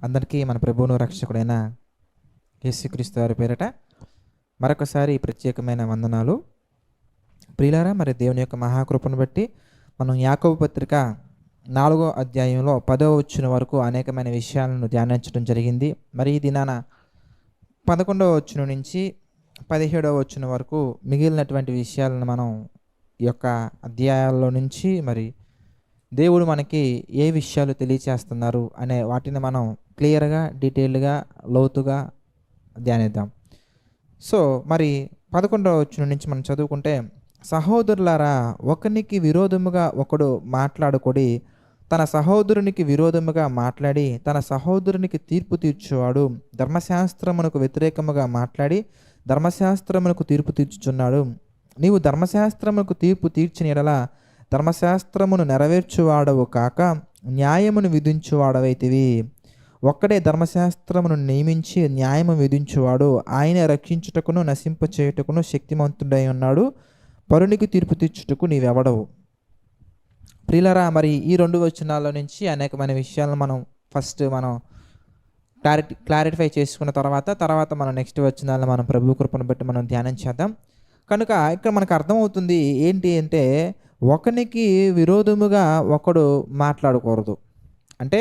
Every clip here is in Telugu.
అందరికీ మన ప్రభువును రక్షకుడైన యేసుక్రీస్తు వారి పేరట మరొకసారి ఈ ప్రత్యేకమైన వందనాలు. ప్రియులారా, మరి దేవుని యొక్క మహాకృపను బట్టి మనం యాకోబు పత్రిక 4వ అధ్యాయంలో 10వ వచనం వరకు అనేకమైన విషయాలను ధ్యానించడం జరిగింది. మరి ఈ దినాన 11వ వచనం నుంచి 17వ వచనం వరకు మిగిలినటువంటి విషయాలను మనం ఈ యొక్క అధ్యాయాల్లో నుంచి మరి దేవుడు మనకి ఏ విషయాలు తెలియచేస్తున్నారు అనే వాటిని మనం క్లియర్గా, డీటెయిల్డ్గా, లోతుగా ధ్యానిద్దాం. సో మరి 11వ వచనం నుంచి మనం చదువుకుంటే, సహోదరులారా, ఒకనికి విరోధముగా ఒకడు మాట్లాడుకొడి, తన సహోదరునికి విరోధముగా మాట్లాడి తన సహోదరునికి తీర్పు తీర్చువాడు ధర్మశాస్త్రమునకు వ్యతిరేకముగా మాట్లాడి ధర్మశాస్త్రమునకు తీర్పు తీర్చుచున్నాడు. నీవు ధర్మశాస్త్రమునకు తీర్పు తీర్చిన యెడల ధర్మశాస్త్రమును నెరవేర్చువాడవు కాక న్యాయమును విధించువాడవైతివి. ఒక్కడే ధర్మశాస్త్రమును నియమించి న్యాయము విధించువాడు. ఆయన రక్షించుటకును నశింపచేయుటకును శక్తిమంతుడై ఉన్నాడు. పరునికి తీర్పు తీర్చుటకు నీవెవడవు. ప్రియులారా, మరి ఈ 2 వచనాల నుంచి అనేకమైన విషయాలను మనం క్లారిఫై చేసుకున్న తర్వాత మనం నెక్స్ట్ వచనాలను మనం ప్రభు కృపను బట్టి మనం ధ్యానం చేద్దాం. కనుక ఇక్కడ మనకు అర్థమవుతుంది ఏంటి అంటే, ఒకనికి విరోధముగా ఒకడు మాట్లాడకూడదు. అంటే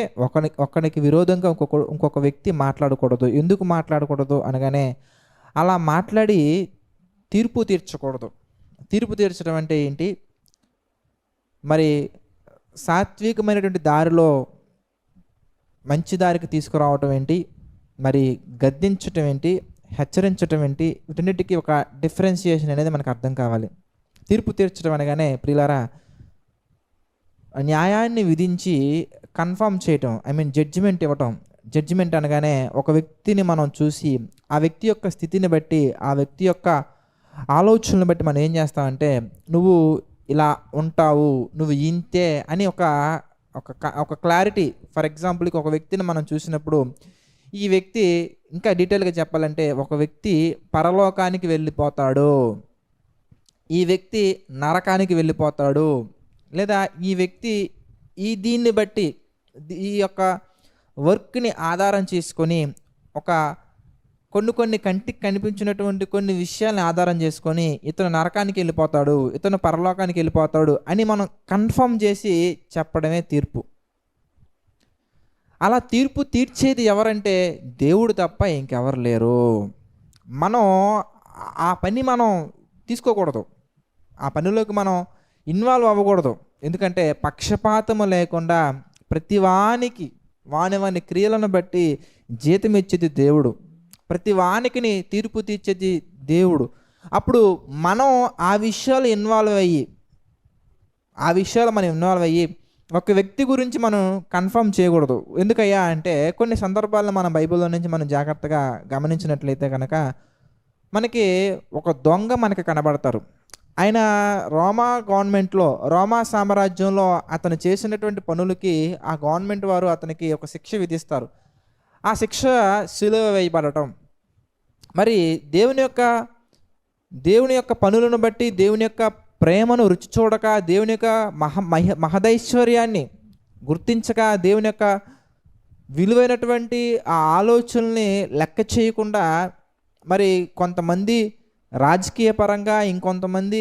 ఒకనికి విరోధంగా ఇంకొక వ్యక్తి మాట్లాడకూడదు. ఎందుకు మాట్లాడకూడదు అనగానే, అలా మాట్లాడి తీర్పు తీర్చకూడదు. తీర్పు తీర్చడం అంటే ఏంటి? మరి సాత్వికమైనటువంటి దారిలో మంచి దారికి తీసుకురావటం ఏంటి, మరి గద్దించటం ఏంటి, హెచ్చరించటం ఏంటి, వీటన్నిటికీ ఒక డిఫరెన్షియేషన్ అనేది మనకు అర్థం కావాలి. తీర్పు తీర్చడం అనగానే ప్రియులారా, న్యాయాన్ని విధించి కన్ఫర్మ్ చేయటం, జడ్జిమెంట్ ఇవ్వటం. జడ్జిమెంట్ అనగానే ఒక వ్యక్తిని మనం చూసి ఆ వ్యక్తి యొక్క స్థితిని బట్టి, ఆ వ్యక్తి యొక్క ఆలోచనలను బట్టి మనం ఏం చేస్తామంటే, నువ్వు ఇలా ఉంటావు, నువ్వు ఇంతే అని ఒక క్లారిటీ. ఫర్ ఎగ్జాంపుల్కి ఒక వ్యక్తిని మనం చూసినప్పుడు, ఈ వ్యక్తి ఇంకా డీటెయిల్గా చెప్పాలంటే, ఒక వ్యక్తి పరలోకానికి వెళ్ళిపోతాడు, ఈ వ్యక్తి నరకానికి వెళ్ళిపోతాడు, లేదా ఈ వ్యక్తి దీన్ని బట్టి ఈ యొక్క వర్క్ని ఆధారం చేసుకొని కొన్ని కంటికి కనిపించినటువంటి కొన్ని విషయాలను ఆధారం చేసుకొని ఇతను నరకానికి వెళ్ళిపోతాడు, ఇతను పరలోకానికి వెళ్ళిపోతాడు అని మనం కన్ఫర్మ్ చేసి చెప్పడమే తీర్పు. అలా తీర్పు తీర్చేది ఎవరంటే దేవుడు తప్ప ఇంకెవరు లేరు. మనం ఆ పని మనం తీసుకోకూడదు, ఆ పనిలోకి మనం ఇన్వాల్వ్ అవ్వకూడదు. ఎందుకంటే పక్షపాతము లేకుండా ప్రతి వానికి వాని క్రియలను బట్టి జీతం ఇచ్చేది దేవుడు, ప్రతి వానికి తీర్పు తీర్చేది దేవుడు. అప్పుడు మనం ఆ విషయాలు ఇన్వాల్వ్ అయ్యి ఒక వ్యక్తి గురించి మనం కన్ఫర్మ్ చేయకూడదు. ఎందుకయ్యా అంటే, కొన్ని సందర్భాల్లో మన బైబిల్లో నుంచి మనం జాగ్రత్తగా గమనించినట్లయితే కనుక మనకి ఒక దొంగ మనకి కనబడతారు. ఆయన రోమా సామ్రాజ్యంలో అతను చేసినటువంటి పనులకి ఆ గవర్నమెంట్ వారు అతనికి ఒక శిక్ష విధిస్తారు. ఆ శిక్ష సిలువ వేయబడటం. మరి దేవుని యొక్క పనులను బట్టి, దేవుని యొక్క ప్రేమను రుచి చూడక, దేవుని యొక్క మహదైశ్వర్యాన్ని గుర్తించక, దేవుని యొక్క విలువైనటువంటి ఆ ఆలోచనల్ని లెక్క చేయకుండా, మరి కొంతమంది రాజకీయ పరంగా, ఇంకొంతమంది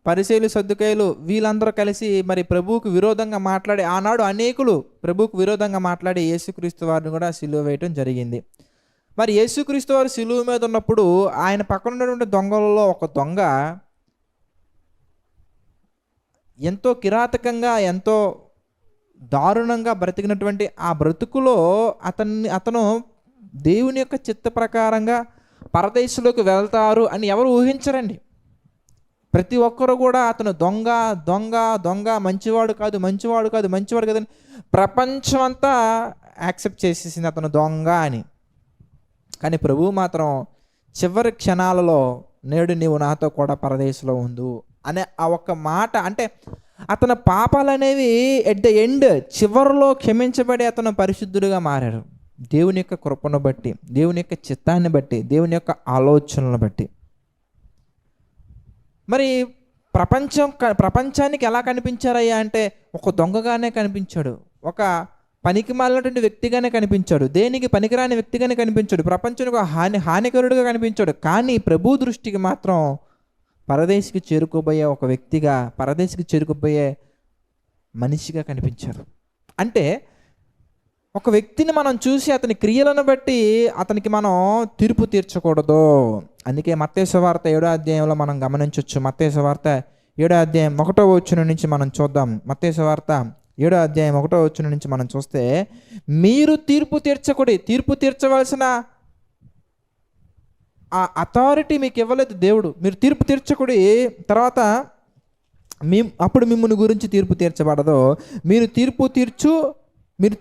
పరిసయ్యులు, సద్దుకాయలు, వీళ్ళందరూ కలిసి మరి ప్రభువుకు విరోధంగా మాట్లాడి, ఆనాడు అనేకులు ప్రభువుకు విరోధంగా మాట్లాడి యేసుక్రీస్తు వారిని కూడా సిలువ వేయటం జరిగింది. మరి యేసుక్రీస్తు వారు సిలువ మీద ఉన్నప్పుడు ఆయన పక్కన ఉన్నటువంటి దొంగలలో ఒక దొంగ ఎంతో కిరాతకంగా, ఎంతో దారుణంగా బ్రతికినటువంటి ఆ బ్రతుకులో అతను దేవుని యొక్క చిత్త ప్రకారంగా పరదేశంలోకి వెళ్తారు అని ఎవరు ఊహించరండి. ప్రతి ఒక్కరు కూడా అతను దొంగ దొంగ దొంగ, మంచివాడు కాదని ప్రపంచం అంతా యాక్సెప్ట్ చేసేసింది అతను దొంగ అని. కానీ ప్రభువు మాత్రం చివరి క్షణాలలో, నేడు నీవు నాతో కూడా పరదేశంలో ఉండు అనే ఆ ఒక్క మాట, అంటే అతని పాపాలు అనేవి ఎట్ ద ఎండ్ చివరిలో క్షమించబడి అతను పరిశుద్ధుడిగా మారాడు. దేవుని యొక్క కృపను బట్టి, దేవుని యొక్క చిత్తాన్ని బట్టి, దేవుని యొక్క ఆలోచనలను బట్టి. మరి ప్రపంచానికి ఎలా కనిపించారయ్యా అంటే, ఒక దొంగగానే కనిపించాడు, ఒక పనికి మాలినటువంటి వ్యక్తిగానే కనిపించాడు, దేనికి పనికిరాని వ్యక్తిగానే కనిపించాడు, ప్రపంచానికి ఒక హానికరుడుగా కనిపించాడు. కానీ ప్రభు దృష్టికి మాత్రం పరదేశికి చేరుకోబోయే ఒక వ్యక్తిగా, పరదేశికి చేరుకోబోయే మనిషిగా కనిపించారు. అంటే ఒక వ్యక్తిని మనం చూసి అతని క్రియలను బట్టి అతనికి మనం తీర్పు తీర్చకూడదు. అందుకే మత్తయి సువార్త 7వ అధ్యాయంలో మనం గమనించవచ్చు. మత్తయి సువార్త 7వ అధ్యాయం 1వ వచనం నుంచి మనం చూద్దాం. మత్తయి సువార్త 7వ అధ్యాయం 1వ వచనం నుంచి మనం చూస్తే, మీరు తీర్పు తీర్చకూడదు, తీర్పు తీర్చవలసిన ఆ అథారిటీ మీకు ఇవ్వలేదు దేవుడు. మీరు తీర్పు తీర్చకూడదు. తర్వాత అప్పుడు మిమ్మల్ని గురించి తీర్పు తీర్చబడదు. మీరు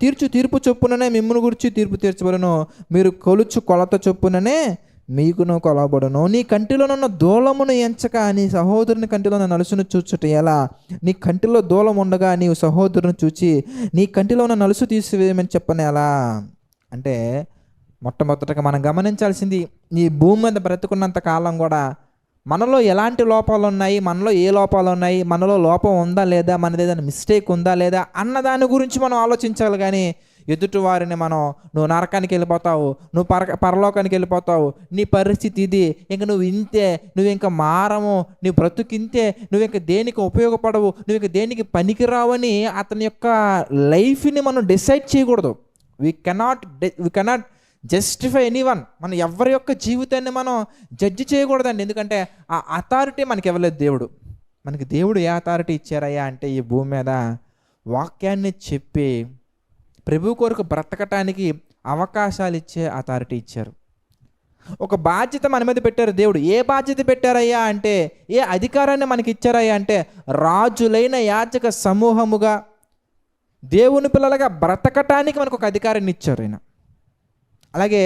తీర్చు తీర్పు చొప్పుననే మిమ్మల్ని గురించి తీర్పు తీర్చబడను. మీరు కొలుచు కొలత చొప్పుననే మీకును కొలబడను. నీ కంటిలోనున్న దూలమును ఎంచక నీ సహోదరుని కంటిలో నలుసును చూచుట ఎలా? నీ కంటిలో దూలం ఉండగా నీవు సహోదరుని చూచి నీ కంటిలో ఉన్న నలుసు తీసివేయమని చెప్పని ఎలా? అంటే మొట్టమొదటగా మనం గమనించాల్సింది, ఈ భూమి మీద బ్రతుకున్నంత కాలం కూడా మనలో ఎలాంటి లోపాలు ఉన్నాయి, మనలో ఏ లోపాలు ఉన్నాయి, మనలో లోపం ఉందా లేదా, మనది ఏదైనా మిస్టేక్ ఉందా లేదా అన్న దాని గురించి మనం ఆలోచించాలి. కానీ ఎదుటి వారిని మనం, నువ్వు నరకానికి వెళ్ళిపోతావు, నువ్వు పరలోకానికి వెళ్ళిపోతావు, నీ పరిస్థితి ఇది, ఇంక నువ్వు ఇంతే, నువ్వు ఇంకా మారము, నీ బ్రతుకింతే, నువ్వు ఇంకా దేనికి ఉపయోగపడవు, నువ్వు ఇంకా దేనికి పనికిరావని అతని యొక్క లైఫ్ని మనం డిసైడ్ చేయకూడదు. We cannot justify anyone. మనం ఎవరి యొక్క జీవితాన్ని మనం జడ్జి చేయకూడదండి. ఎందుకంటే ఆ అథారిటీ మనకి ఇవ్వలేదు దేవుడు. మనకి దేవుడు ఏ అథారిటీ ఇచ్చారయ్యా అంటే, ఈ భూమి మీద వాక్యాన్ని చెప్పి ప్రభు కొరకు బ్రతకటానికి అవకాశాలు ఇచ్చే అథారిటీ ఇచ్చారు. ఒక బాధ్యత మన మీద పెట్టారు దేవుడు. ఏ బాధ్యత పెట్టారయ్యా అంటే, ఏ అధికారాన్ని మనకి ఇచ్చారయ్యా అంటే, రాజులైన యాజక సమూహముగా దేవుని పిల్లలుగా బ్రతకటానికి మనకు ఒక అధికారాన్ని ఇచ్చారు ఆయన. అలాగే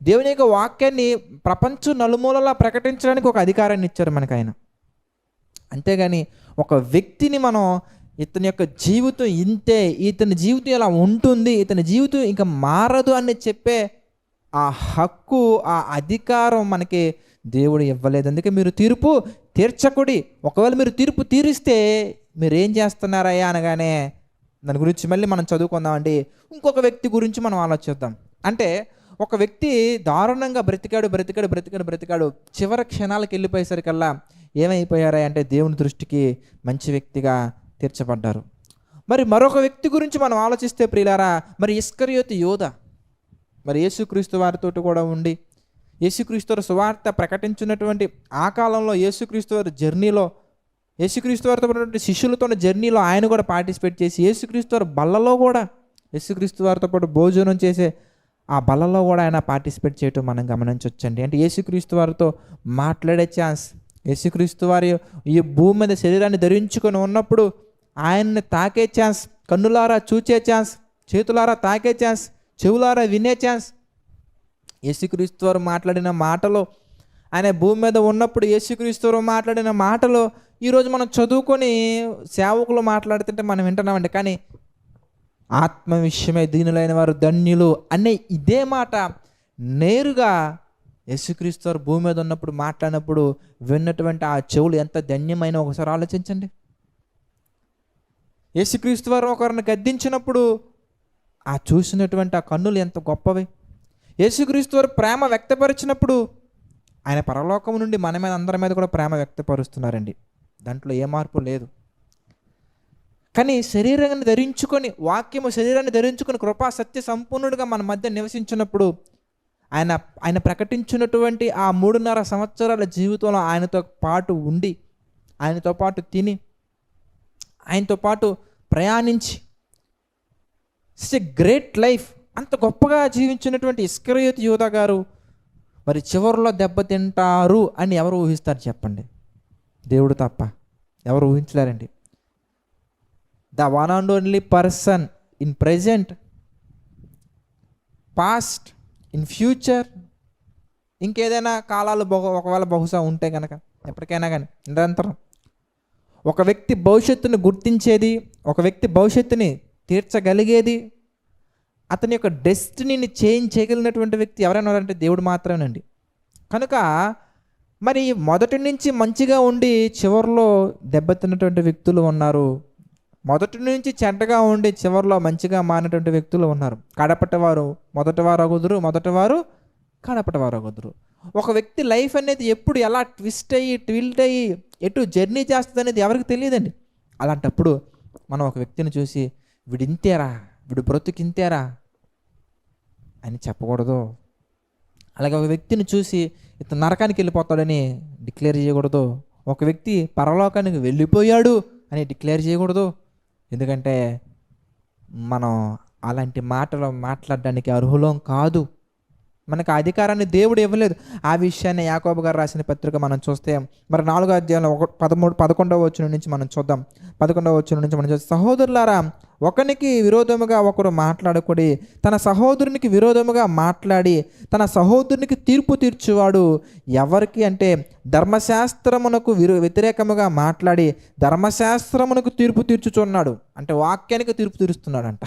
దేవుని యొక్క వాక్యాన్ని ప్రపంచం నలుమూలలా ప్రకటించడానికి ఒక అధికారాన్ని ఇచ్చారు మనకు ఆయన. అంతేగాని ఒక వ్యక్తిని మనం ఇతని యొక్క జీవితం ఇంతే, ఇతని జీవితం ఇలా ఉంటుంది, ఇతని జీవితం ఇంకా మారదు అని చెప్పే ఆ హక్కు, ఆ అధికారం మనకి దేవుడు ఇవ్వలేదు. అందుకే మీరు తీర్పు తీర్చకూడి. ఒకవేళ మీరు తీర్పు తీరిస్తే మీరు ఏం చేస్తున్నారయ్యా అనగానే దాని గురించి మళ్ళీ మనం చదువుకుందామండి. ఇంకొక వ్యక్తి గురించి మనం ఆలోచిద్దాం. అంటే ఒక వ్యక్తి దారుణంగా బ్రతికాడు, చివరి క్షణాలకు వెళ్ళిపోయేసరికల్లా ఏమైపోయారా అంటే దేవుని దృష్టికి మంచి వ్యక్తిగా తీర్చబడ్డారు. మరి మరొక వ్యక్తి గురించి మనం ఆలోచిస్తే ప్రియులారా, మరి ఇస్కరియోతు యోధ, మరి యేసుక్రీస్తు వారితో కూడా ఉండి యేసుక్రీస్తు వారి సువార్త ప్రకటించినటువంటి ఆ కాలంలో యేసుక్రీస్తు వారి జర్నీలో, యేసుక్రీస్తు వారితో ఉన్నటువంటి శిష్యులతో జర్నీలో ఆయన కూడా పార్టిసిపేట్ చేసి, యేసుక్రీస్తు వారి బల్లలో కూడా, యేసుక్రీస్తు వారితో పాటు భోజనం చేసే ఆ బలలో కూడా ఆయన పార్టిసిపేట్ చేయటం మనం గమనించవచ్చండి. అంటే యేసుక్రీస్తు వారితో మాట్లాడే ఛాన్స్, యేసుక్రీస్తు వారి ఈ భూమి మీద శరీరాన్ని ధరించుకొని ఉన్నప్పుడు ఆయన్ని తాకే ఛాన్స్, కన్నులారా చూచే ఛాన్స్, చేతులారా తాకే ఛాన్స్, చెవులారా వినే ఛాన్స్. యేసుక్రీస్తు వారు మాట్లాడిన మాటలు, ఆయన భూమి మీద ఉన్నప్పుడు యేసుక్రీస్తు వారు మాట్లాడిన మాటలు ఈరోజు మనం చదువుకొని సేవకులు మాట్లాడుతుంటే మనం వింటున్నామండి. కానీ ఆత్మ విషయమై దీనులైన వారు ధన్యులు అనే ఇదే మాట నేరుగా యేసుక్రీస్తు వారు భూమి మీద ఉన్నప్పుడు మాట్లాడినప్పుడు విన్నటువంటి ఆ చెవులు ఎంత ధన్యమైన ఒకసారి ఆలోచించండి. యేసుక్రీస్తు వారు ఒకరిని గద్దించినప్పుడు ఆ చూసినటువంటి ఆ కన్నులు ఎంత గొప్పవి. యేసుక్రీస్తు వారు ప్రేమ వ్యక్తపరిచినప్పుడు ఆయన పరలోకం నుండి మన మీద అందరి మీద కూడా ప్రేమ వ్యక్తపరుస్తున్నారండి. దాంట్లో ఏ మార్పు లేదు. కానీ శరీరాన్ని ధరించుకొని, వాక్యము శరీరాన్ని ధరించుకొని కృపా సత్య సంపూర్ణుడిగా మన మధ్య నివసించినప్పుడు ఆయన ప్రకటించినటువంటి ఆ 3.5 సంవత్సరాల జీవితంలో ఆయనతో పాటు ఉండి, ఆయనతో పాటు తిని, ఆయనతో పాటు ప్రయాణించి, ఇట్స్ ఎ గ్రేట్ లైఫ్, అంత గొప్పగా జీవించినటువంటి ఇస్కరియోతు యూద గారు మరి చివరిలో దెబ్బతింటారు అని ఎవరు ఊహిస్తారు చెప్పండి? దేవుడు తప్ప ఎవరు ఊహించలేరండి. The one and only person in present, past, in future, ఇంకేదైనా కాలాలు ఒకవేళ బహుశా ఉంటే కనుక ఎప్పటికైనా కానీ నిరంతరం ఒక వ్యక్తి భవిష్యత్తుని గుర్తించేది, ఒక వ్యక్తి భవిష్యత్తుని తీర్చగలిగేది, అతని యొక్క డెస్టినీని చేంజ్ చేయగలిగినటువంటి వ్యక్తి ఎవరైనా ఉన్నారంటే దేవుడు మాత్రమేనండి. కనుక మరి మొదటి నుంచి మంచిగా ఉండి చివరిలో దెబ్బతిన్నటువంటి వ్యక్తులు ఉన్నారు. మొదటి నుంచి చెడ్డగా ఉండి చివరిలో మంచిగా మారినటువంటి వ్యక్తులు ఉన్నారు. కడపటివారు మొదటివారు అగుదురు, మొదటివారు కడపటివారు అగుదురు. ఒక వ్యక్తి లైఫ్ అనేది ఎప్పుడు ఎలా ట్విల్ట్ అయ్యి ఎటు జర్నీ చేస్తుంది అనేది ఎవరికి తెలియదండి. అలాంటప్పుడు మనం ఒక వ్యక్తిని చూసి వీడు ఇంతేరా, వీడు బ్రతుకింతేరా అని చెప్పకూడదు. అలాగే ఒక వ్యక్తిని చూసి ఇతను నరకానికి వెళ్ళిపోతాడని డిక్లేర్ చేయకూడదు. ఒక వ్యక్తి పరలోకానికి వెళ్ళిపోయాడు అని డిక్లేర్ చేయకూడదు. ఎందుకంటే మనం అలాంటి మాటలు మాట్లాడడానికి అర్హులం కాదు. మనకు ఆ అధికారాన్ని దేవుడు ఇవ్వలేదు. ఆ విషయాన్ని యాకోబు గారు రాసిన పత్రిక మనం చూస్తే మరి 4వ అధ్యాయంలో 11వ వచనం నుంచి మనం చూద్దాం. 11వ వచనం నుంచి మనం చూస్తే, సహోదరులారా, ఒకనికి విరోధముగా ఒకరు మాట్లాడకూడి, తన సహోదరునికి విరోధముగా మాట్లాడి తన సహోదరునికి తీర్పు తీర్చువాడు ఎవరికి అంటే ధర్మశాస్త్రమునకు వ్యతిరేకముగా మాట్లాడి ధర్మశాస్త్రమునకు తీర్పు తీర్చుచున్నాడు. అంటే వాక్యానికి తీర్పు తీరుస్తున్నాడంట.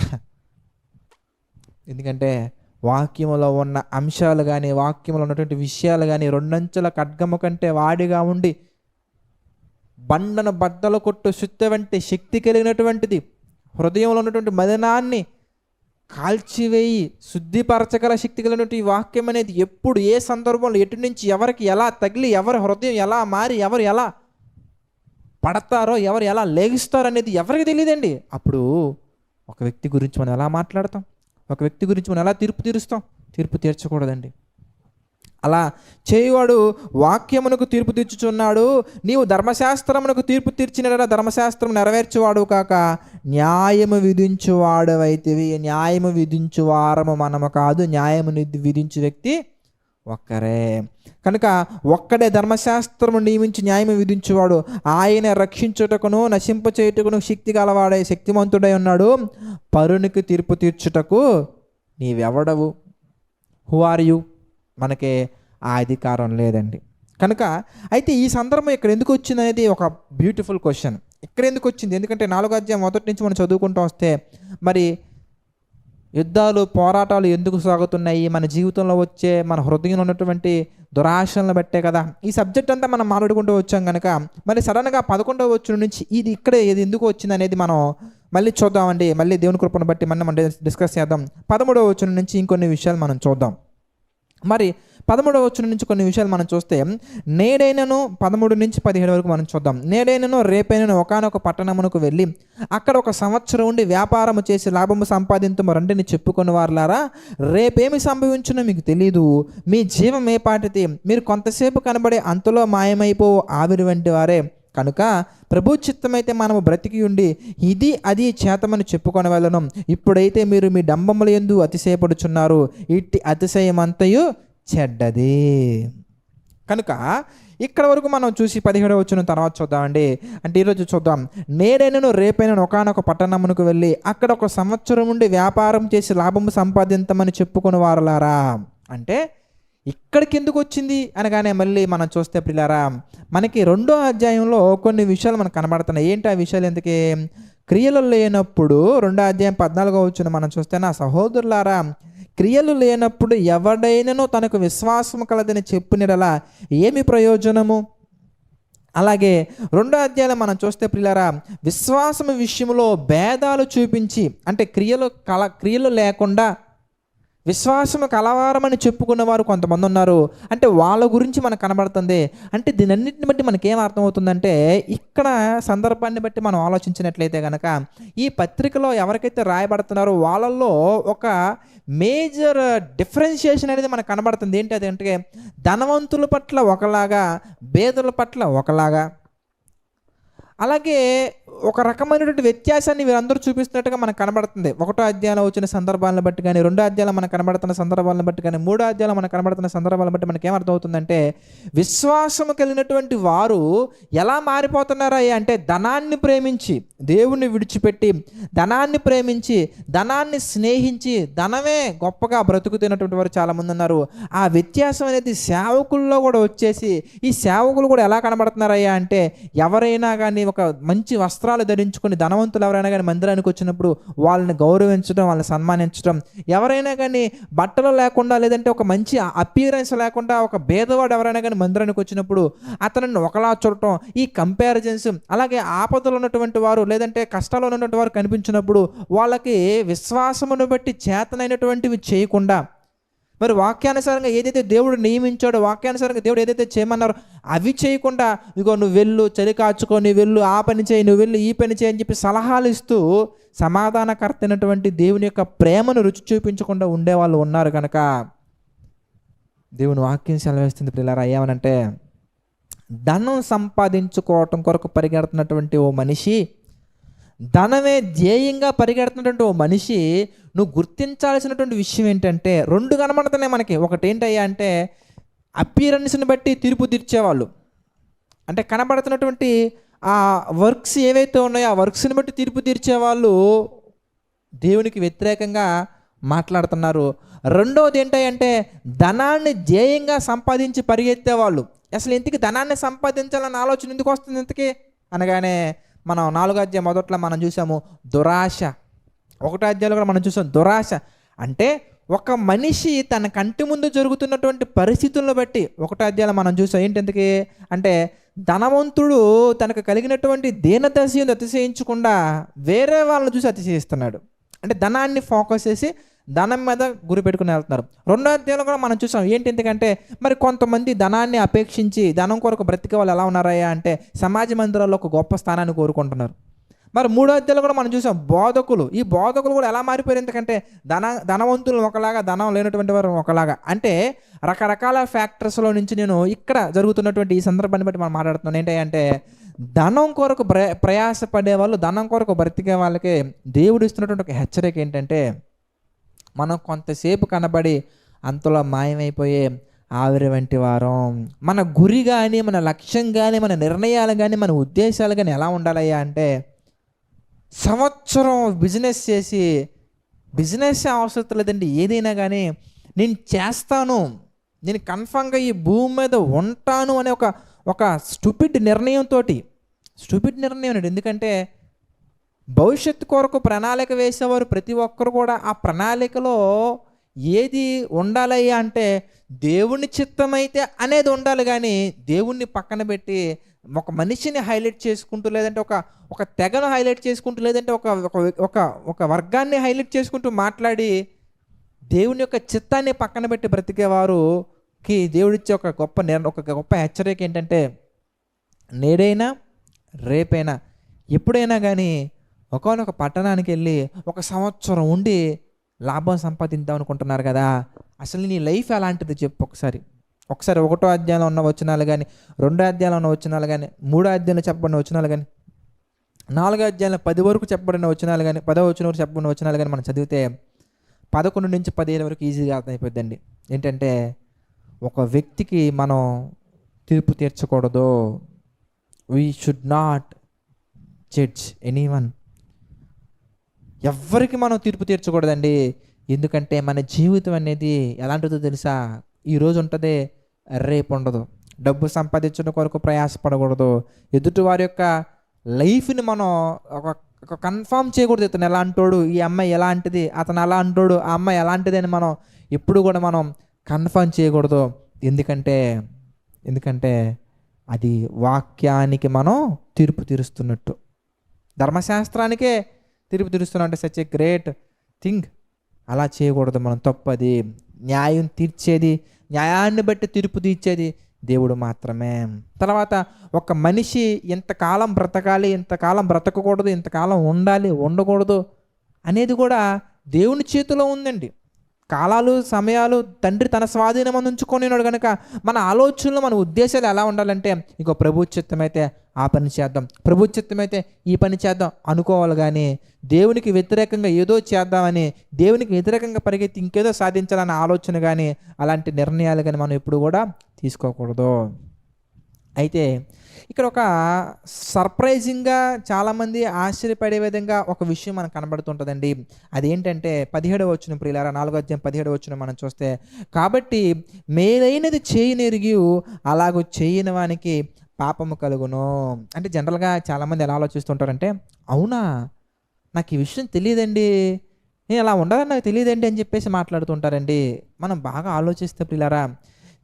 ఎందుకంటే వాక్యములో ఉన్న అంశాలు కానీ, వాక్యములో ఉన్నటువంటి విషయాలు కానీ రెండంచుల ఖడ్గము కంటే వాడిగా ఉండి బండను బద్దలు కొట్టు శుద్ధ వంటి శక్తి కలిగినటువంటిది, హృదయంలో ఉన్నటువంటి మలినాన్ని కాల్చివేయి శుద్ధిపరచగల శక్తి కలిగినటువంటి ఈ వాక్యం అనేది ఎప్పుడు ఏ సందర్భంలో ఎటు నుంచి ఎవరికి ఎలా తగిలి ఎవరి హృదయం ఎలా మారి ఎవరు ఎలా పడతారో ఎవరు ఎలా లేగిస్తారో అనేది ఎవరికి తెలియదండి. అప్పుడు ఒక వ్యక్తి గురించి మనం ఎలా మాట్లాడతాం, ఒక వ్యక్తి గురించి మనం ఎలా తీర్పు తీరుస్తాం? తీర్పు తీర్చకూడదండి. అలా చేయువాడు వాక్యమునకు తీర్పు తీర్చుచున్నాడు. నీవు ధర్మశాస్త్రమునకు తీర్పు తీర్చిన ధర్మశాస్త్రం నెరవేర్చువాడు కాక న్యాయము విధించువాడవైతివి. న్యాయము విధించువారము మనము కాదు, న్యాయము విధించు వ్యక్తి ఒక్కరే. కనుక ఒక్కడే ధర్మశాస్త్రము నియమించి న్యాయము విధించువాడు. ఆయన రక్షించుటకును నశింపచేయుటకును శక్తి గలవాడై శక్తిమంతుడై ఉన్నాడు. పరునికి తీర్పు తీర్చుటకు నీవెవడవు? Who are you? మనకే ఆ అధికారం లేదండి. కనుక అయితే ఈ సందర్భం ఇక్కడ ఎందుకు వచ్చింది అనేది ఒక బ్యూటిఫుల్ క్వశ్చన్. ఇక్కడ ఎందుకు వచ్చింది? ఎందుకంటే 4వ అధ్యాయం మొదటి నుంచి మనం చదువుకుంటూ వస్తే మరి యుద్ధాలు పోరాటాలు ఎందుకు సాగుతున్నాయి, మన జీవితంలో వచ్చే మన హృదయంలో ఉన్నటువంటి దురాశలను బట్టే కదా. ఈ సబ్జెక్ట్ అంతా మనం మాట్లాడుకుంటూ వచ్చాం కనుక మరి సడన్గా 11వ వచనం నుంచి ఇది ఇక్కడే ఇది ఎందుకు వచ్చింది అనేది మనం మళ్ళీ చూద్దామండి. మళ్ళీ దేవుని కృపను బట్టి మనం డిస్కస్ చేద్దాం. 13వ వచనం నుంచి ఇంకొన్ని విషయాలు మనం చూద్దాం. మరి 13వ వచనం నుంచి కొన్ని విషయాలు మనం చూస్తే, నేడైనను 13 నుంచి 17 వరకు మనం చూద్దాం. నేడైనను రేపైనను ఒకానొక పట్టణమునకు వెళ్ళి అక్కడ 1 సంవత్సరం ఉండి వ్యాపారము చేసి లాభము సంపాదించము రండిని చెప్పుకొని వారులారా, రేపేమి సంభవించునో మీకు తెలీదు. మీ జీవం ఏ పాటిది? మీరు కొంతసేపు కనబడే అంతలో మాయమైపో ఆవిరి వంటి వారే. కనుక ప్రభు చిత్తమైతే మనము బ్రతికి ఉండి ఇది అది చేతమని చెప్పుకొని వెళ్ళను. ఇప్పుడైతే మీరు మీ డంబముల యందు అతిశయపడుచున్నారు. ఇట్టి అతిశయమంతయు చెడ్డది. కనుక ఇక్కడ వరకు మనం చూసి 17వ వచనం తర్వాత చూద్దామండి. అంటే ఈరోజు చూద్దాం. నేడైనను రేపైనను ఒకానొక పట్టణమునకు వెళ్ళి అక్కడ 1 సంవత్సరం ఉండి వ్యాపారం చేసి లాభము సంపాదించమని చెప్పుకొని వారలారా. అంటే ఇక్కడికి ఎందుకు వచ్చింది అనగానే మళ్ళీ మనం చూస్తే ప్రియులారా, మనకి 2వ అధ్యాయంలో కొన్ని విషయాలు మనకు కనబడుతున్నాయి. ఏంటి ఆ విషయాలు? ఎందుకే క్రియలు లేనప్పుడు 2వ అధ్యాయం 14వ వచనం మనం చూస్తే, నా సహోదరులారా, క్రియలు లేనప్పుడు ఎవడైనను తనకు విశ్వాసము కలదని చెప్పినలా ఏమి ప్రయోజనము? అలాగే 2వ అధ్యాయంలో మనం చూస్తే ప్రియులారా, విశ్వాసము విషయంలో భేదాలు చూపించి అంటే క్రియలు లేకుండా విశ్వాసము కలవారమని చెప్పుకున్న వారు కొంతమంది ఉన్నారు. అంటే వాళ్ళ గురించి మనకు కనబడుతుంది. అంటే దీనన్నిటిని బట్టి మనకేం అర్థమవుతుందంటే, ఇక్కడ సందర్భాన్ని బట్టి మనం ఆలోచించినట్లయితే కనుక ఈ పత్రికలో ఎవరికైతే రాయబడుతున్నారో వాళ్ళల్లో ఒక మేజర్ డిఫరెన్షియేషన్ అనేది మనకు కనబడుతుంది. ఏంటి అది అంటే, ధనవంతుల పట్ల ఒకలాగా, పేదల పట్ల ఒకలాగా, అలాగే ఒక రకమైనటువంటి వ్యత్యాసాన్ని వీరందరూ చూపిస్తున్నట్టుగా మనకు కనబడుతుంది. 1వ అధ్యాయంలో వచ్చిన సందర్భాలను బట్టి కానీ, 2వ అధ్యాయంలో మనకు కనబడుతున్న సందర్భాలను బట్టి కానీ, 3వ అధ్యాయంలో మనకు కనబడుతున్న సందర్భాలను బట్టి మనకి ఏమర్థమవుతుందంటే, విశ్వాసము కలిగినటువంటి వారు ఎలా మారిపోతున్నారా అంటే, ధనాన్ని ప్రేమించి దేవుణ్ణి విడిచిపెట్టి, ధనాన్ని ప్రేమించి, ధనాన్ని స్నేహించి, ధనమే గొప్పగా బ్రతుకుతున్నటువంటి వారు చాలామంది ఉన్నారు. ఆ వ్యత్యాసం అనేది సేవకుల్లో కూడా వచ్చేసి, ఈ సేవకులు కూడా ఎలా కనబడుతున్నారయ్యా అంటే, ఎవరైనా కానీ ఒక మంచి వస్త్రాలు ధరించుకొని ధనవంతులు ఎవరైనా కానీ మందిరానికి వచ్చినప్పుడు వాళ్ళని గౌరవించడం, వాళ్ళని సన్మానించడం, ఎవరైనా కానీ బట్టలు లేకుండా లేదంటే ఒక మంచి అపియరెన్స్ లేకుండా ఒక భేదవాడు ఎవరైనా కానీ మందిరానికి వచ్చినప్పుడు అతనిని ఒకలా చూడటం, ఈ కంపారిజన్స్, అలాగే ఆపదలు ఉన్నటువంటి వారు లేదంటే కష్టాలు ఉన్నటువంటి వారు కనిపించినప్పుడు వాళ్ళకి విశ్వాసమును బట్టి చేతనైనటువంటివి చేయకుండా, మరి వాక్యానుసారంగా ఏదైతే దేవుడు నియమించాడో, వాక్యానుసారంగా దేవుడు ఏదైతే చేయమన్నారో అవి చేయకుండా, ఇగో నువ్వు వెళ్ళు, చలి కాచుకొని వెళ్ళు, ఆ పని చేయి, నువ్వు వెళ్ళు, ఈ పని చేయి అని చెప్పి సలహాలు ఇస్తూ సమాధానకర్త అయినటువంటి దేవుని యొక్క ప్రేమను రుచి చూపించకుండా ఉండేవాళ్ళు ఉన్నారు కనుక దేవుని వాక్యం సెలవేస్తుంది పిల్లరా. ఏమనంటే, ధనం సంపాదించుకోవటం కొరకు పరిగెడుతున్నటువంటి ఓ మనిషి, ధనమే ధ్యేయంగా పరిగెడుతున్నటువంటి ఓ మనిషి, నువ్వు గుర్తించాల్సినటువంటి విషయం ఏంటంటే, రెండు కనబడుతున్నాయి మనకి. ఒకటి ఏంటయ్యా అంటే, అపియరెన్స్ని బట్టి తీర్పు తీర్చేవాళ్ళు, అంటే కనబడుతున్నటువంటి ఆ వర్క్స్ ఏవైతే ఉన్నాయో ఆ వర్క్స్ని బట్టి తీర్పు తీర్చేవాళ్ళు దేవునికి వ్యతిరేకంగా మాట్లాడుతున్నారు. రెండవది ఏంటంటే, ధనాన్ని ధ్యేయంగా సంపాదించి పరిగెత్తేవాళ్ళు. అసలు ఇంతకీ ధనాన్ని సంపాదించాలన్న ఆలోచన ఎందుకు వస్తుంది ఇంతకీ అనగానే, మనం 4వ అధ్యాయం మొదట్లో మనం చూసాము దురాశ, 1వ అధ్యాయంలో కూడా మనం చూసాం దురాశ. అంటే ఒక మనిషి తన కంటి ముందు జరుగుతున్నటువంటి పరిస్థితులను బట్టి 1వ అధ్యాయంలో మనం చూసాం ఏంటి అంటే, ధనవంతుడు తనకు కలిగినటువంటి దీనదశను అతిశయించకుండా వేరే వాళ్ళని చూసి అతిశయిస్తున్నాడు. అంటే ధనాన్ని ఫోకస్ చేసి ధనం మీద గురి పెట్టుకుని వెళ్తున్నారు. 2వ అధ్యాయంలో కూడా మనం చూసాం ఏంటి ఎందుకంటే, మరి కొంతమంది ధనాన్ని అపేక్షించి ధనం కొరకు బ్రతికే వాళ్ళు ఎలా ఉన్నారయ్యా అంటే, సమాజ మందిరాల్లో ఒక గొప్ప స్థానాన్ని కోరుకుంటున్నారు. మరి 3వ అధ్యాయంలో కూడా మనం చూసాం బోధకులు. ఈ బోధకులు కూడా ఎలా మారిపోయారు ఎందుకంటే, ధనవంతులు ఒకలాగా, ధనం లేనటువంటి వారు ఒకలాగా. అంటే రకరకాల ఫ్యాక్టర్స్లో నుంచి నేను ఇక్కడ జరుగుతున్నటువంటి ఈ సందర్భాన్ని బట్టి మనం మాట్లాడుతున్నాను. ఏంటంటే, ధనం కొరకు ప్రయాసపడే వాళ్ళు, ధనం కొరకు బ్రతికే వాళ్ళకి దేవుడు ఇస్తున్నటువంటి ఒక హెచ్చరిక ఏంటంటే, మనం కొంతసేపు కనబడి అంతలో మాయమైపోయే ఆవిరి వంటి వారం. మన గురి కానీ, మన లక్ష్యం కానీ, మన నిర్ణయాలు కానీ, మన ఉద్దేశాలు కానీ ఎలా ఉండాలయ్యా అంటే, సంవత్సరం బిజినెస్ చేసి, బిజినెస్ అవసరం లేదండి, ఏదైనా కానీ నేను చేస్తాను, నేను కన్ఫామ్గా ఈ భూమి మీద ఉంటాను అనే ఒక స్టూపిడ్ నిర్ణయంతో, స్టూపిడ్ నిర్ణయం అండి. ఎందుకంటే భవిష్యత్తు కొరకు ప్రణాళిక వేసేవారు ప్రతి ఒక్కరు కూడా ఆ ప్రణాళికలో ఏది ఉండాలయ్యా అంటే, దేవుని చిత్తమైతే అనేది ఉండాలి. కానీ దేవుణ్ణి పక్కన పెట్టి ఒక మనిషిని హైలైట్ చేసుకుంటూ, లేదంటే ఒక తెగను హైలైట్ చేసుకుంటూ, లేదంటే ఒక వర్గాన్ని హైలైట్ చేసుకుంటూ మాట్లాడి దేవుని యొక్క చిత్తాన్ని పక్కన పెట్టి బ్రతికేవారుకి దేవుడిచ్చే ఒక గొప్ప హెచ్చరిక ఏంటంటే, నేడైనా రేపైనా ఎప్పుడైనా కానీ ఒకనొక పట్టణానికి వెళ్ళి 1 సంవత్సరం ఉండి లాభం సంపాదిద్దాం అనుకుంటున్నారు కదా, అసలు నీ లైఫ్ ఎలాంటిది చెప్పు ఒకసారి. 1వ అధ్యాయంలో ఉన్న వచనాలు కానీ, 2వ అధ్యాయంలో ఉన్న వచనాలు కానీ, 3వ అధ్యాయంలో చెప్పబడిన వచనాలు కానీ, 4వ అధ్యాయంలో 10 వరకు చెప్పబడిన వచనాలు కానీ, 10వ వచనం వరకు చెప్పబడిన వచనాలు కానీ మనం చదివితే 11 నుంచి 15 వరకు ఈజీగా అర్థమైపోద్దండి. ఏంటంటే, ఒక వ్యక్తికి మనం తీర్పు తీర్చకూడదు. We should not judge anyone. ఎవ్వరికి మనం తీర్పు తీర్చకూడదండి. ఎందుకంటే మన జీవితం అనేది ఎలాంటిదో తెలుసా, ఈరోజు ఉంటుంది, రేపు ఉండదు. డబ్బు సంపాదించడం కొరకు ప్రయాసపడకూడదు. ఎదుటి వారి యొక్క లైఫ్ని మనం ఒక కన్ఫర్మ్ చేయకూడదు. ఇతను ఎలా అంటాడు, ఈ అమ్మాయి ఎలాంటిది, అతను అలా అంటాడు, ఆ అమ్మాయి ఎలాంటిది అని మనం ఎప్పుడు కూడా మనం కన్ఫర్మ్ చేయకూడదు. ఎందుకంటే అది వాక్యానికి మనం తీర్పు తీరుస్తున్నట్టు, ధర్మశాస్త్రానికే తీర్పు తీరుస్తున్నాం అంటే సచ్ ఏ గ్రేట్ థింగ్. అలా చేయకూడదు మనం, తప్పది. న్యాయం తీర్చేది, న్యాయాన్ని బట్టి తీర్పు తీర్చేది దేవుడు మాత్రమే. తర్వాత ఒక మనిషి ఇంతకాలం బ్రతకాలి, ఇంతకాలం బ్రతకకూడదు, ఇంతకాలం ఉండాలి, ఉండకూడదు అనేది కూడా దేవుని చేతిలో ఉందండి. కాలాలు, సమయాలు తండ్రి తన స్వాధీనం ఉంచుకొనినాడు కనుక మన ఆలోచనలు, మన ఉద్దేశాలు ఎలా ఉండాలంటే, ఇంకో ప్రభు చిత్తమైతే ఆ పని చేద్దాం, ప్రభు చిత్తమైతే ఈ పని చేద్దాం అనుకోవాలి. కానీ దేవునికి వ్యతిరేకంగా ఏదో చేద్దామని, దేవునికి వ్యతిరేకంగా పరిగెత్తి ఇంకేదో సాధించాలన్న ఆలోచన కానీ, అలాంటి నిర్ణయాలు కానీ మనం ఎప్పుడు కూడా తీసుకోకూడదు. అయితే ఇక్కడ ఒక సర్ప్రైజింగ్గా చాలామంది ఆశ్చర్యపడే విధంగా ఒక విషయం మనకు కనబడుతుంటుందండి. అదేంటంటే 17వ వచనం ప్రియులారా, 4వ అధ్యాయం 17వ వచనం మనం చూస్తే, కాబట్టి మేలైనది చేయనెరిగి అలాగూ చేయని వానికి పాపము కలుగును. అంటే జనరల్‌గా చాలామంది ఎలా ఆలోచిస్తుంటారంటే, అవునా! నాకు ఈ విషయం తెలీదండి. నేను అలా ఉండాలని నాకు తెలీదండి అని చెప్పేసి మాట్లాడుతుంటారండి. మనం బాగా ఆలోచిస్తే ప్రియులారా,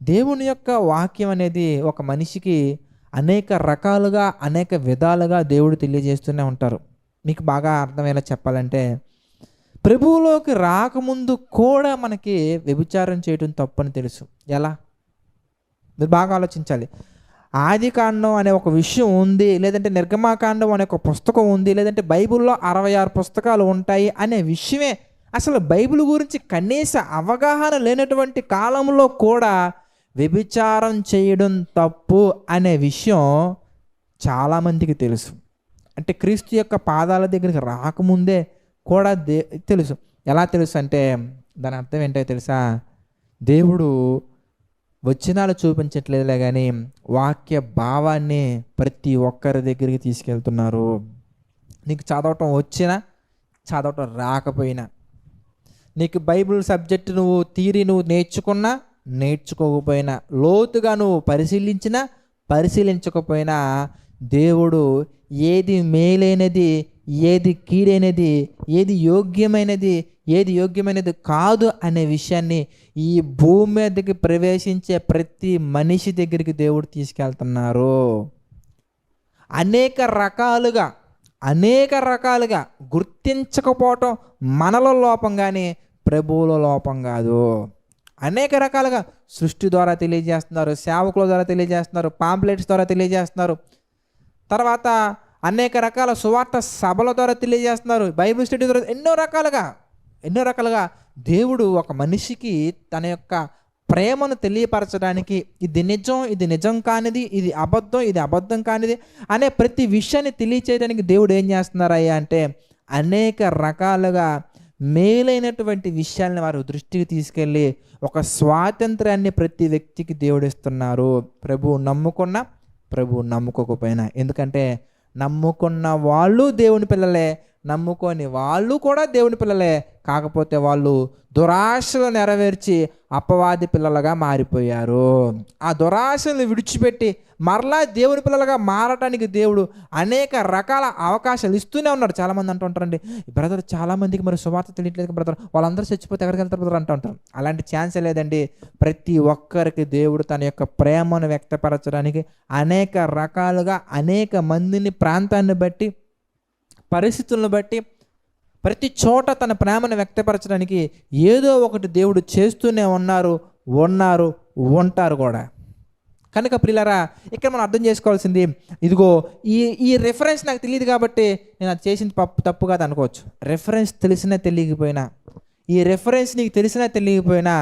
దేవుని యొక్క వాక్యం అనేది ఒక మనిషికి అనేక రకాలుగా, అనేక విధాలుగా దేవుడు తెలియజేస్తూనే ఉంటారు. మీకు బాగా అర్థమయ్యేలా చెప్పాలంటే, ప్రభువులోకి రాకముందు కూడా మనకి వ్యభిచారం చేయడం తప్పని తెలుసు. ఎలా? మీరు బాగా ఆలోచించాలి. ఆదికాండం అనే ఒక విషయం ఉంది, లేదంటే నిర్గమాకాండం అనే ఒక పుస్తకం ఉంది, లేదంటే బైబిల్‌లో 66 పుస్తకాలు ఉంటాయి అనే విషయమే అసలు బైబిల్ గురించి కనీస అవగాహన లేనటువంటి కాలంలో కూడా వ్యభిచారం చేయడం తప్పు అనే విషయం చాలామందికి తెలుసు. అంటే క్రీస్తు యొక్క పాదాల దగ్గరికి రాకముందే కూడా తెలుసు. ఎలా తెలుసు అంటే దాని అర్థం ఏంటో తెలుసా? దేవుడు వచనాలు చూపించట్లేదులే కానీ వాక్య భావాన్ని ప్రతి ఒక్కరి దగ్గరికి తీసుకెళ్తున్నారు. నీకు చదవటం వచ్చినా, చదవటం రాకపోయినా, నీకు బైబిల్ సబ్జెక్టు నువ్వు థియరీ నువ్వు నేర్చుకున్నా, నేర్చుకోకపోయినా, లోతుగా నువ్వు పరిశీలించినా, పరిశీలించకపోయినా, దేవుడు ఏది మేలైనది, ఏది కీడైనది, ఏది యోగ్యమైనది కాదు అనే విషయాన్ని ఈ భూమి మీదకి ప్రవేశించే ప్రతి మనిషి దగ్గరికి దేవుడు తీసుకెళ్తున్నారు. అనేక రకాలుగా గుర్తించకపోవటం మనలో లోపం కానీ ప్రభువులో లోపం కాదు. అనేక రకాలుగా సృష్టి ద్వారా తెలియజేస్తున్నారు, సేవకుల ద్వారా తెలియజేస్తున్నారు, పాంప్లెట్స్ ద్వారా తెలియజేస్తున్నారు, తర్వాత అనేక రకాల సువార్త సభల ద్వారా తెలియజేస్తున్నారు, బైబిల్ స్టడీ ద్వారా ఎన్నో రకాలుగా దేవుడు ఒక మనిషికి తన యొక్క ప్రేమను తెలియపరచడానికి ఇది నిజం కానిది, ఇది అబద్ధం కానిది అనే ప్రతి విషయాన్ని తెలియచేయడానికి దేవుడు ఏం చేస్తున్నారయ్యా అంటే అనేక రకాలుగా మేలైనటువంటి విషయాలను వారి దృష్టికి తీసుకెళ్ళి ఒక స్వాతంత్రాన్ని ప్రతి వ్యక్తికి దేవుడు ఇస్తున్నారు. ప్రభువు నమ్ముకున్నా, ప్రభువు నమ్ముకోకపోయినా. ఎందుకంటే నమ్ముకున్న వాళ్ళు దేవుని పిల్లలే, నమ్ముకొని వాళ్ళు కూడా దేవుని పిల్లలే. కాకపోతే వాళ్ళు దురాశలు నెరవేర్చి అపవాది పిల్లలుగా మారిపోయారు. ఆ దురాశలు విడిచిపెట్టి మరలా దేవుని పిల్లలుగా మారటానికి దేవుడు అనేక రకాల అవకాశాలు ఇస్తూనే ఉన్నాడు. చాలామంది అంటూ ఉంటారండి, బ్రదర్ చాలామందికి మరి సువార్త తెలియట్లేదు బ్రదర్, వాళ్ళందరూ చచ్చిపోతే ఎక్కడికి వెళ్తారు బ్రదర్ అంటూ ఉంటారు. అలాంటి ఛాన్సే లేదండి. ప్రతి ఒక్కరికి దేవుడు తన యొక్క ప్రేమను వ్యక్తపరచడానికి అనేక రకాలుగా అనేక మందిని ప్రాంతాన్ని బట్టి, పరిస్థితులను బట్టి ప్రతి చోట తన ప్రేమను వ్యక్తపరచడానికి ఏదో ఒకటి దేవుడు చేస్తూనే ఉంటారు కూడా. కనుక ప్రియులారా, ఇక్కడ మనం అర్థం చేసుకోవాల్సింది ఇదిగో ఈ రెఫరెన్స్ నాకు తెలియదు కాబట్టి నేను అది చేసింది తప్పు కాదు అనుకోవచ్చు. రెఫరెన్స్ తెలిసినా తెలియకపోయినా, ఈ రెఫరెన్స్ నీకు తెలిసినా తెలియకపోయినా,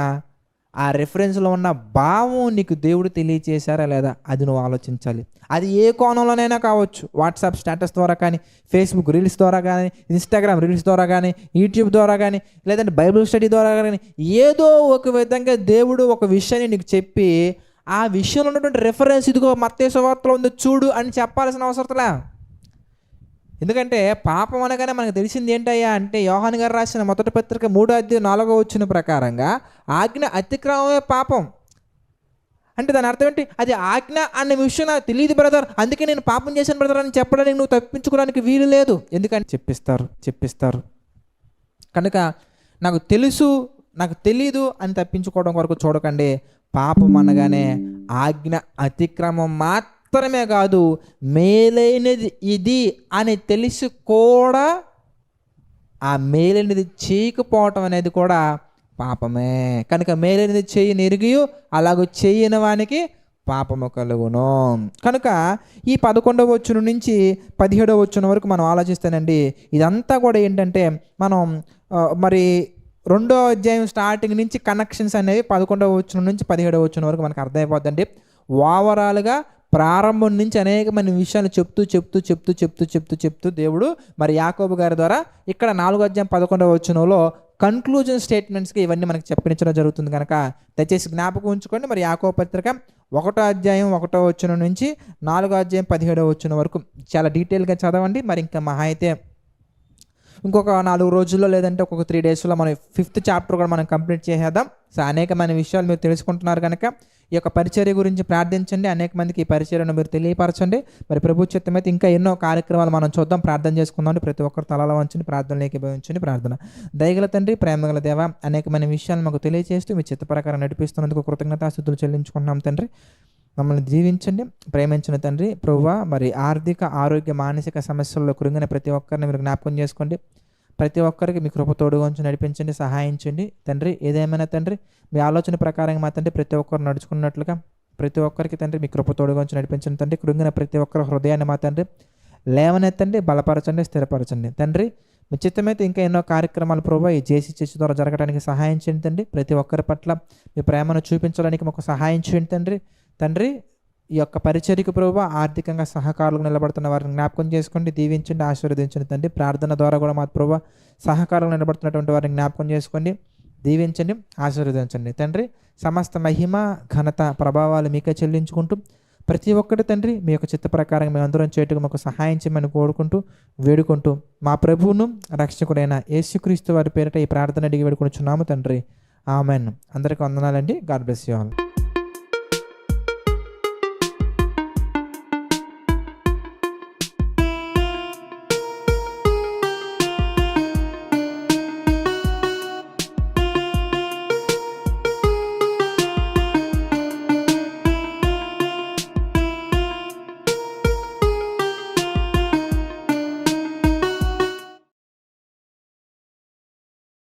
ఆ రెఫరెన్స్లో ఉన్న భావం నీకు దేవుడు తెలియచేశారా లేదా అది నువ్వు ఆలోచించాలి. అది ఏ కోణంలోనైనా కావచ్చు. వాట్సాప్ స్టేటస్ ద్వారా కానీ, ఫేస్బుక్ రీల్స్ ద్వారా కానీ, ఇన్స్టాగ్రామ్ రీల్స్ ద్వారా కానీ, యూట్యూబ్ ద్వారా కానీ, లేదంటే బైబిల్ స్టడీ ద్వారా కానీ, ఏదో ఒక విధంగా దేవుడు ఒక విషయాన్ని నీకు చెప్పి ఆ విషయంలో ఉన్నటువంటి రెఫరెన్స్ ఇదిగో మత్తయి సువార్తలో ఉంది చూడు అని చెప్పాల్సిన అవసరంలా. ఎందుకంటే పాపం అనగానే మనకు తెలిసింది ఏంటయ్యా అంటే యోహాను గారు రాసిన మొదటి పత్రిక 3:4 ప్రకారంగా ఆజ్ఞ అతిక్రమమే పాపం. అంటే దాని అర్థం ఏంటి? అది ఆజ్ఞ అనే విషయం నాకు తెలియదు బ్రదర్, అందుకే నేను పాపం చేశాను బ్రదర్ అని చెప్పడానికి నువ్వు తప్పించుకోవడానికి వీలు లేదు. ఎందుకంటే చెప్పిస్తారు. కనుక నాకు తెలుసు, నాకు తెలీదు అని తప్పించుకోవడం వరకు చూడకండి. పాపం అనగానే ఆజ్ఞ అతిక్రమం మాత్రమే కాదు, మేలైనది ఇది అని తెలిసి కూడా ఆ మేలైనది చేయకపోవటం అనేది కూడా పాపమే. కనుక మేలైనది చేయని ఎరిగియు అలాగూ చేయని వానికి పాపము కలుగును. కనుక ఈ 11వ వచనం నుంచి 17వ వచనం వరకు మనం ఆలోచిస్తానండి. ఇదంతా కూడా ఏంటంటే మనం మరి 2వ అధ్యాయం స్టార్టింగ్ నుంచి కనెక్షన్స్ అనేవి 11వ వచనం నుంచి 17వ వచనం వరకు మనకు అర్థమైపోద్దండి. ఓవరాల్గా ప్రారంభం నుంచి అనేకమైన విషయాలు చెప్తూ దేవుడు మరి యాకోబు గారి ద్వారా ఇక్కడ 4వ అధ్యాయం 11వ వచనంలో కన్క్లూజన్ స్టేట్మెంట్స్కి ఇవన్నీ మనకి చెప్పించడం జరుగుతుంది. కనుక దయచేసి జ్ఞాపకం ఉంచుకోండి. మరి యాకోబు పత్రిక 1వ అధ్యాయం 1వ వచనం నుంచి 4వ అధ్యాయం 17వ వచనం వరకు చాలా డీటెయిల్గా చదవండి. మరి ఇంకా మహా అయితే ఇంకొక 4 రోజుల్లో లేదంటే ఒక్కొక్క 3 డేస్లో మనం 5th చాప్టర్ కూడా మనం కంప్లీట్ చేసేద్దాం. సో అనేకమైన విషయాలు మీరు తెలుసుకుంటున్నారు కనుక ఈ యొక్క పరిచర్య గురించి ప్రార్థించండి. అనేక మందికి ఈ పరిచర్యను మీరు తెలియపరచండి. మరి ప్రభు చిత్తమైతే ఇంకా ఎన్నో కార్యక్రమాలు మనం చూద్దాం, ప్రార్థన చేసుకుందాం. ప్రతి ఒక్కరు తలలో వంచండి, ప్రార్థనలు ఏకీభవించండి. ప్రార్థన. దయగల తండ్రి, ప్రేమగల దేవ, అనేకమైన విషయాలు మాకు తెలియజేస్తూ మీ చిత్త ప్రకారం నడిపిస్తున్నందుకు కృతజ్ఞతాస్తుతులు చెల్లించుకుంటున్నాం తండ్రి. మమ్మల్ని దీవించండి, ప్రేమించిన తండ్రి. ప్రభువా, మరి ఆర్థిక, ఆరోగ్య, మానసిక సమస్యల్లో కృంగిన ప్రతి ఒక్కరిని మీరు జ్ఞాపకం చేసుకోండి. ప్రతి ఒక్కరికి మీ కృప తోడుగా ఉంచి నడిపించండి, సహాయించండి తండ్రి. ఏదేమైనా తండ్రి, మీ ఆలోచన ప్రకారంగా మా తండ్రి ప్రతి ఒక్కరు నడుచుకున్నట్లుగా ప్రతి ఒక్కరికి తండ్రి మీ కృప తోడుగా ఉంచి నడిపించండి తండ్రి. కృంగిన ప్రతి ఒక్కరి హృదయాన్ని మా తండ్రి లేవనెత్తండి, బలపరచండి, స్థిరపరచండి తండ్రి. మీ చిత్తమైతే ఇంకా ఎన్నో కార్యక్రమాలు ప్రభువా ఈ జేసీ చర్చ్ ద్వారా జరగడానికి సహాయం చేయండి తండ్రి. ప్రతి ఒక్కరి పట్ల మీ ప్రేమను చూపించడానికి మాకు సహాయం చేయండి తండ్రి. తండ్రి, ఈ యొక్క పరిచర్యకు ప్రభువా ఆర్థికంగా సహకారులకు నిలబడుతున్న వారిని జ్ఞాపకం చేసుకోండి, దీవించండి, ఆశీర్వదించండి తండ్రి. ప్రార్థన ద్వారా కూడా మా ప్రభువా సహకారులకు నిలబడుతున్నటువంటి వారిని జ్ఞాపకం చేసుకోండి, దీవించండి, ఆశీర్వదించండి తండ్రి. సమస్త మహిమ, ఘనత, ప్రభావాలు మీకే చెల్లించుకుంటూ ప్రతి ఒక్కటి తండ్రి మీ యొక్క చిత్త ప్రకారం మేము అందరం చేయటకు మాకు సహాయం చేయమని కోరుకుంటూ వేడుకుంటూ మా ప్రభువును రక్షకుడైన యేసుక్రీస్తు వారి పేరిట ఈ ప్రార్థన అడిగి వేడుకొనుచున్నాము తండ్రి. ఆమెన్. అందరికీ వందనాలండి. God bless you all.